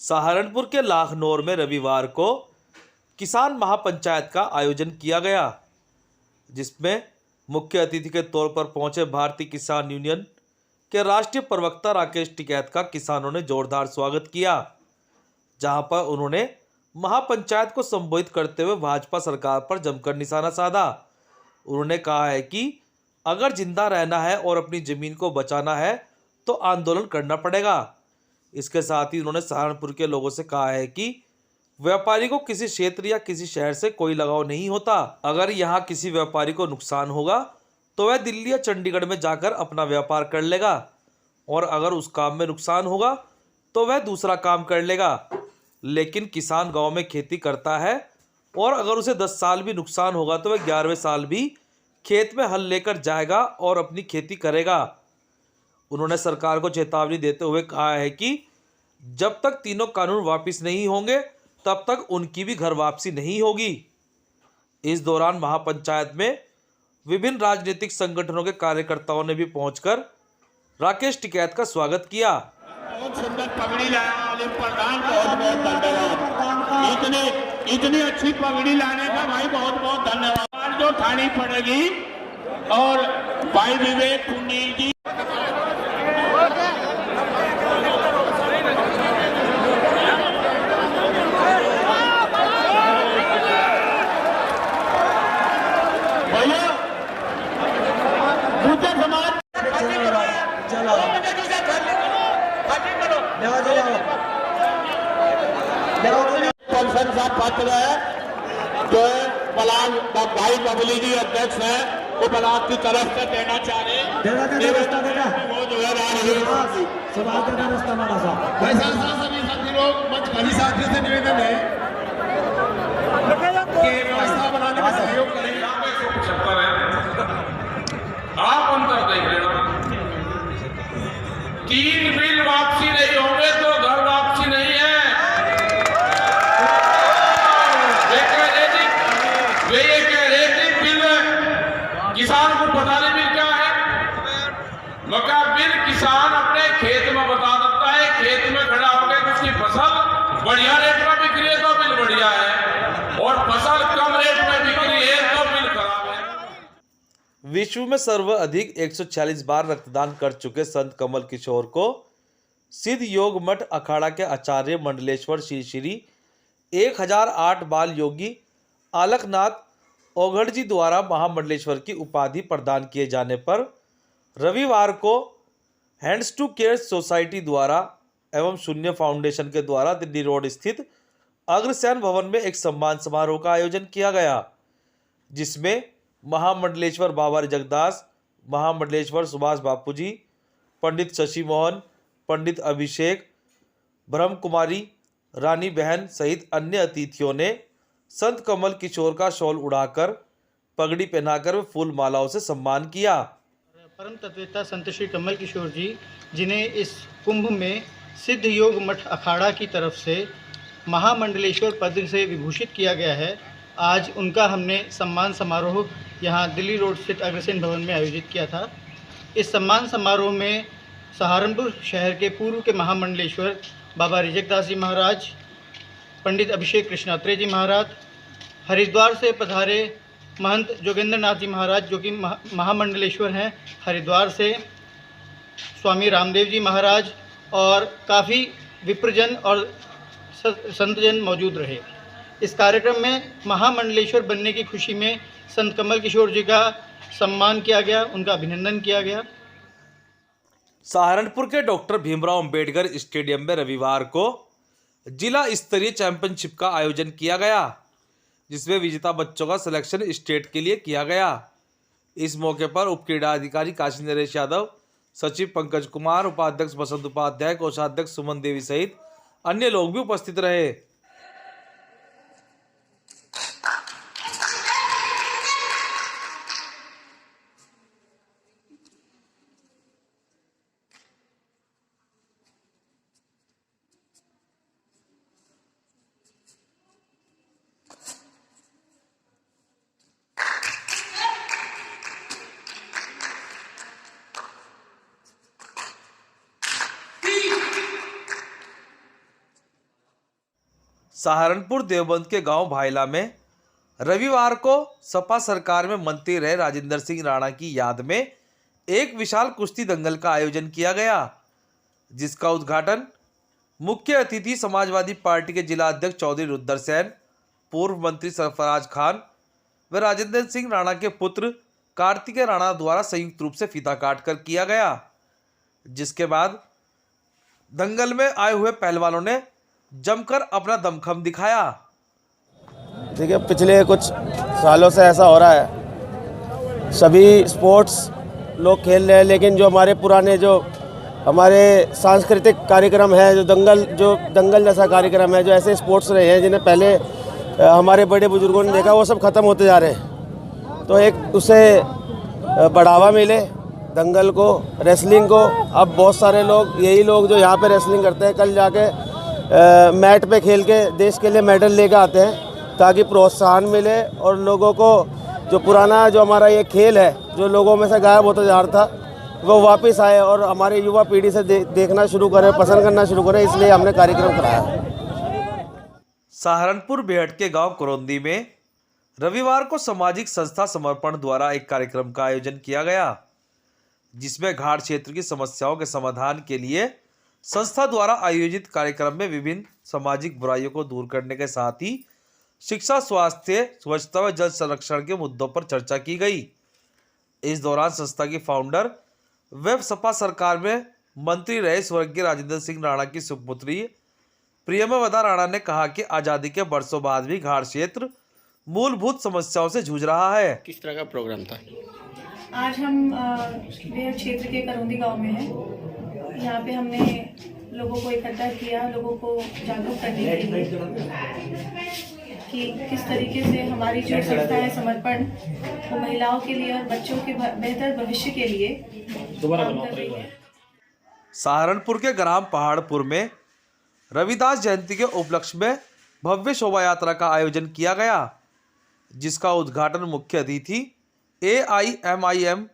सहारनपुर के लाखनौर में रविवार को किसान महापंचायत का आयोजन किया गया, जिसमें मुख्य अतिथि के तौर पर पहुंचे भारतीय किसान यूनियन के राष्ट्रीय प्रवक्ता राकेश टिकैत का किसानों ने जोरदार स्वागत किया। जहां पर उन्होंने महापंचायत को संबोधित करते हुए भाजपा सरकार पर जमकर निशाना साधा। उन्होंने कहा है कि अगर जिंदा रहना है और अपनी जमीन को बचाना है तो आंदोलन करना पड़ेगा। इसके साथ ही उन्होंने सहारनपुर के लोगों से कहा है कि व्यापारी को किसी क्षेत्र या किसी शहर से कोई लगाव नहीं होता। अगर यहाँ किसी व्यापारी को नुकसान होगा तो वह दिल्ली या चंडीगढ़ में जाकर अपना व्यापार कर लेगा, और अगर उस काम में नुकसान होगा तो वह दूसरा काम कर लेगा। लेकिन किसान गांव में खेती करता है और अगर उसे 10 साल भी नुकसान होगा तो वह 11वें साल भी खेत में हल लेकर जाएगा और अपनी खेती करेगा। उन्होंने सरकार को चेतावनी देते हुए कहा है कि जब तक तीनों कानून वापस नहीं होंगे तब तक उनकी भी घर वापसी नहीं होगी। इस दौरान महापंचायत में विभिन्न राजनीतिक संगठनों के कार्यकर्ताओं ने भी पहुंचकर राकेश टिकैत का स्वागत किया। बहुत सुंदर पगड़ी लाने वाले प्रधान, बहुत बहुत धन्यवाद। इतनी अच्छी पगड़ी लाने का भाई बहुत बहुत धन्यवाद। जो उठानी पड़ेगी। और भाई विवेक कुंडील जी, भैया मुझे समाज प्रशंसा पत्र है जो बलाक भाई बबली जी अध्यक्ष हैं, वो बलाक की तरफ से देना चाह रहे हैं। वो जो है सभी साथी लोग मंच खड़ी साथियों से निवेदन है कि व्यवस्था बनाने में सहयोग करें। आप अंतर देख लेना, 3 बिल वापसी नहीं होंगे तो घर वापसी नहीं है। वे ये कह रहे थे बिल किसान को पता नहीं बिल क्या है। मका बिल किसान अपने खेत में बता देता है, खेत में खड़ा होकर उसकी फसल बढ़िया रेट में बिक रही है तो बिल बढ़िया है, और फसल कम रेट में बिक रही है तो बिल खराब है। विश्व में सर्वाधिक 146 बार रक्तदान कर चुके संत कमल किशोर को सिद्ध योग मठ अखाड़ा के आचार्य मंडलेश्वर श्री श्री 1008 बाल योगी आलकनाथ ओघड़ जी द्वारा महामंडलेश्वर की उपाधि प्रदान किए जाने पर रविवार को हैंड्स टू केयर सोसाइटी द्वारा एवं शून्य फाउंडेशन के द्वारा दिल्ली रोड स्थित अग्रसेन भवन में एक सम्मान समारोह का आयोजन किया गया, जिसमें महामंडलेश्वर बाबा जगदास, महामंडलेश्वर सुभाष बापूजी, पंडित शशि मोहन, पंडित अभिषेक, ब्रह्म कुमारी, रानी बहन सहित अन्य अतिथियों ने संत कमल किशोर का शॉल उड़ाकर पगड़ी पहनाकर व फूल मालाओं से सम्मान किया। परम तत्ववेता संत श्री कमल किशोर जी, जिन्हें इस कुंभ में सिद्ध योग मठ अखाड़ा की तरफ से महामंडलेश्वर पद से विभूषित किया गया है, आज उनका हमने सम्मान समारोह यहाँ दिल्ली रोड स्थित अग्रसेन भवन में आयोजित किया था। इस सम्मान समारोह में सहारनपुर शहर के पूर्व के महामंडलेश्वर बाबा रिजकदास जी महाराज, पंडित अभिषेक कृष्णात्रे जी महाराज, हरिद्वार से पधारे महंत जोगेंद्र नाथ जी महाराज जो कि महामंडलेश्वर हैं हरिद्वार से, स्वामी रामदेव जी महाराज और काफ़ी विप्रजन और संतजन मौजूद रहे। इस कार्यक्रम में महामंडलेश्वर बनने की खुशी में संत कमल किशोर जी का सम्मान किया गया, उनका अभिनंदन किया गया। सहारनपुर के डॉक्टर भीमराव अंबेडकर स्टेडियम में रविवार को जिला स्तरीय चैंपियनशिप का आयोजन किया गया, जिसमें विजेता बच्चों का सिलेक्शन स्टेट के लिए किया गया। इस मौके पर उप क्रीड़ा अधिकारी काशी नरेश यादव, सचिव पंकज कुमार, उपाध्यक्ष बसंत उपाध्याय, कोषाध्यक्ष सुमन देवी सहित अन्य लोग भी उपस्थित रहे। सहारनपुर देवबंद के गांव भायला में रविवार को सपा सरकार में मंत्री रहे राजेंद्र सिंह राणा की याद में एक विशाल कुश्ती दंगल का आयोजन किया गया, जिसका उद्घाटन मुख्य अतिथि समाजवादी पार्टी के जिला अध्यक्ष चौधरी रुद्र सेन, पूर्व मंत्री सरफराज खान व राजेंद्र सिंह राणा के पुत्र कार्तिकेय राणा द्वारा संयुक्त रूप से फीता काट कर किया गया। जिसके बाद दंगल में आए हुए पहलवानों ने जमकर अपना दमखम दिखाया। देखिए, पिछले कुछ सालों से ऐसा हो रहा है, सभी स्पोर्ट्स लोग खेल रहे हैं, लेकिन जो हमारे पुराने जो हमारे सांस्कृतिक कार्यक्रम है, जो दंगल जैसा कार्यक्रम है, जो ऐसे स्पोर्ट्स रहे हैं जिन्हें पहले हमारे बड़े बुजुर्गों ने देखा, वो सब ख़त्म होते जा रहे हैं। तो एक उसे बढ़ावा मिले दंगल को, रेसलिंग को। अब बहुत सारे लोग, यही लोग जो यहाँ पे रेसलिंग करते हैं, कल जाके मैट पे खेल के देश के लिए मेडल लेकर आते हैं, ताकि प्रोत्साहन मिले और लोगों को जो पुराना जो हमारा ये खेल है, जो लोगों में से गायब होता जा रहा था, वो वापस आए और हमारी युवा पीढ़ी से देखना शुरू करे, पसंद करना शुरू करे। इसलिए हमने कार्यक्रम कराया। सहारनपुर बेहट के गांव करौंदी में रविवार को सामाजिक संस्था समर्पण द्वारा एक कार्यक्रम का आयोजन किया गया, जिसमें घाट क्षेत्र की समस्याओं के समाधान के लिए संस्था द्वारा आयोजित कार्यक्रम में विभिन्न सामाजिक बुराइयों को दूर करने के साथ ही शिक्षा, स्वास्थ्य, स्वच्छता व जल संरक्षण के मुद्दों पर चर्चा की गई। इस दौरान संस्था की फाउंडर व सपा सरकार में मंत्री रहे स्वर्गीय राजेंद्र सिंह राणा की सुपुत्री प्रियमवदा राणा ने कहा कि आज़ादी के बरसों बाद भी घाट क्षेत्र मूलभूत समस्याओं से जूझ रहा है। किस तरह का प्रोग्राम था? आज हम बेहट क्षेत्र के करौंदी गांव में हैं। यहाँ पे हमने लोगों को इकट्ठा किया, लोगों को जागरूक करने के लिए कि किस तरीके से हमारी जो संस्था है समर्पण, वो महिलाओं के लिए और बच्चों के बेहतर भविष्य के लिए काम कर रही है। सहारनपुर के ग्राम पहाड़पुर में रविदास जयंती के उपलक्ष्य में भव्य शोभा यात्रा का आयोजन किया गया, जिसका उद्घाटन मुख्य अतिथि AIMIM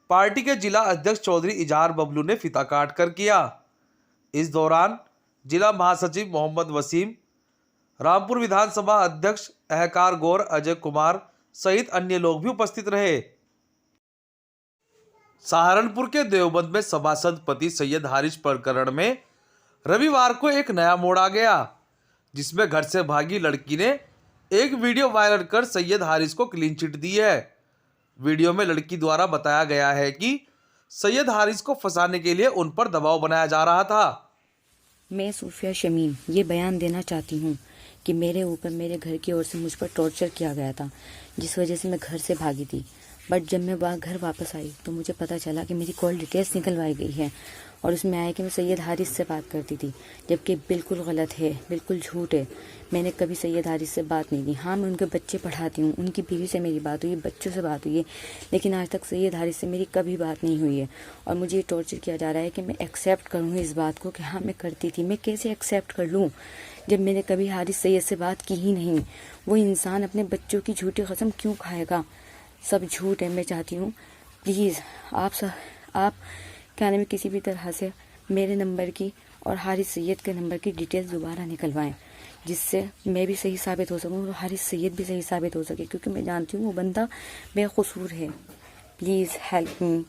पार्टी के जिला अध्यक्ष चौधरी इजहार बबलू ने फीता काट कर किया। इस दौरान जिला महासचिव मोहम्मद वसीम, रामपुर विधानसभा अध्यक्ष अहकार गौर अजय कुमार सहित अन्य लोग भी उपस्थित रहे। सहारनपुर के देवबंद में सभासद पति सैयद हारिस प्रकरण में रविवार को एक नया मोड़ आ गया, जिसमें घर से भागी लड़की ने एक वीडियो वायरल कर सैयद हारिस को क्लीन चिट दी है। वीडियो में लड़की द्वारा बताया गया है कि सैयद हारिस को फंसाने के लिए उन पर दबाव बनाया जा रहा था। मैं सूफिया शमीम ये बयान देना चाहती हूँ कि मेरे ऊपर मेरे घर की ओर से मुझ पर टॉर्चर किया गया था, जिस वजह से मैं घर से भागी थी। बट जब मैं घर वापस आई तो मुझे पता चला कि मेरी कॉल डिटेल्स निकलवाई गई है और उसमें आया कि मैं सैयद हारिस से बात करती थी, जबकि बिल्कुल गलत है, बिल्कुल झूठ है। मैंने कभी सैयद हारिस से बात नहीं की। हाँ, मैं उनके बच्चे पढ़ाती हूँ, उनकी बीवी से मेरी बात हुई है, बच्चों से बात हुई है, लेकिन आज तक सैयद हारिस से मेरी कभी बात नहीं हुई है। और मुझे ये टॉर्चर किया जा रहा है कि मैं एक्सेप्ट करूँ इस बात को कि हाँ मैं करती थी। मैं कैसे एक्सेप्ट कर लूँ जब मैंने कभी हारिस सैयद से बात की ही नहीं। वो इंसान अपने बच्चों की झूठी कसम क्यों खाएगा? सब झूठ है। मैं चाहती हूँ प्लीज़ आप क्या नाम है, किसी भी तरह से मेरे नंबर की और हारिस सैयद के नंबर की डिटेल्स दोबारा निकलवाएं, जिससे मैं भी सही साबित हो सकूं और हारिस सैयद भी सही साबित हो सके, क्योंकि मैं जानती हूँ वो बंदा बेकसूर है। Please help me.